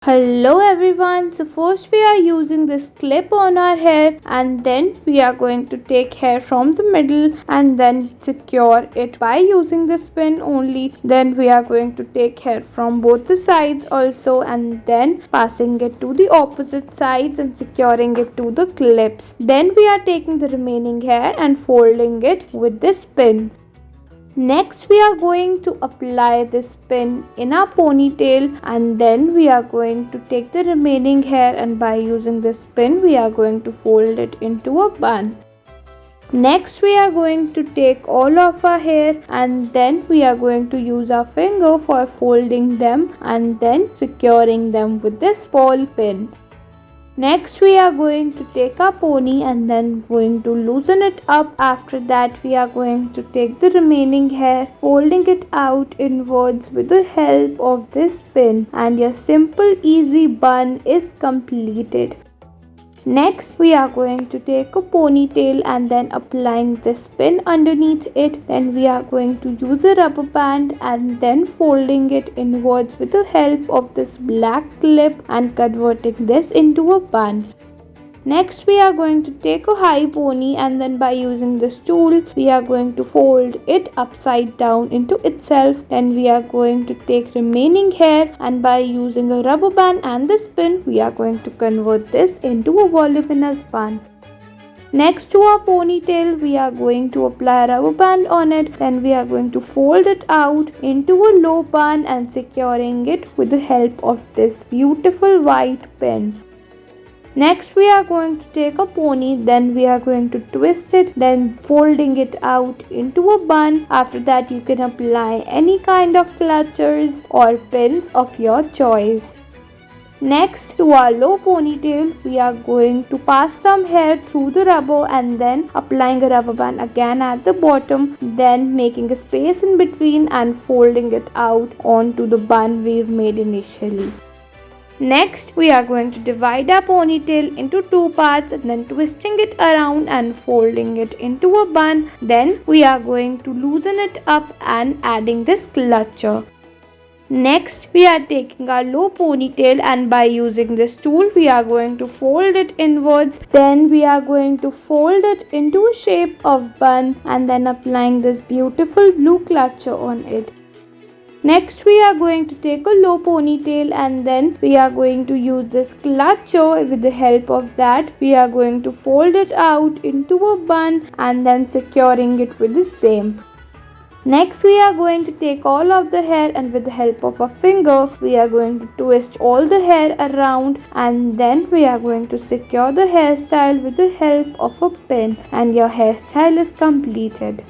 Hello everyone, so first we are using this clip on our hair and then we are going to take hair from the middle and then secure it by using this pin only. Then we are going to take hair from both the sides also and then passing it to the opposite sides and securing it to the clips. Then we are taking the remaining hair and folding it with this pin. Next we are going to apply this pin in our ponytail and then we are going to take the remaining hair and by using this pin we are going to fold it into a bun. Next we are going to take all of our hair and then we are going to use our finger for folding them and then securing them with this ball pin. Next we are going to take our pony and then going to loosen it up. After that we are going to take the remaining hair, folding it out inwards with the help of this pin and your simple easy bun is completed. Next we are going to take a ponytail and then applying this pin underneath it. Then we are going to use a rubber band and then folding it inwards with the help of this black clip and converting this into a bun. Next we are going to take a high pony and then by using this tool we are going to fold it upside down into itself. Then we are going to take remaining hair and by using a rubber band and this pin we are going to convert this into a voluminous bun. Next to our ponytail we are going to apply a rubber band on it. Then we are going to fold it out into a low bun and securing it with the help of this beautiful white pin. Next we are going to take a pony, then we are going to twist it, then folding it out into a bun. After that you can apply any kind of clutches or pins of your choice. Next to our low ponytail we are going to pass some hair through the rubber and then applying a rubber band again at the bottom, then making a space in between and folding it out onto the bun we've made initially. Next, we are going to divide our ponytail into two parts and then twisting it around and folding it into a bun. Then we are going to loosen it up and adding this clutcher. Next, we are taking our low ponytail and by using this tool, we are going to fold it inwards. Then we are going to fold it into a shape of bun and then applying this beautiful blue clutcher on it. Next we are going to take a low ponytail and then we are going to use this clutcher. With the help of that we are going to fold it out into a bun and then securing it with the same. Next we are going to take all of the hair and with the help of a finger we are going to twist all the hair around and then we are going to secure the hairstyle with the help of a pin and your hairstyle is completed.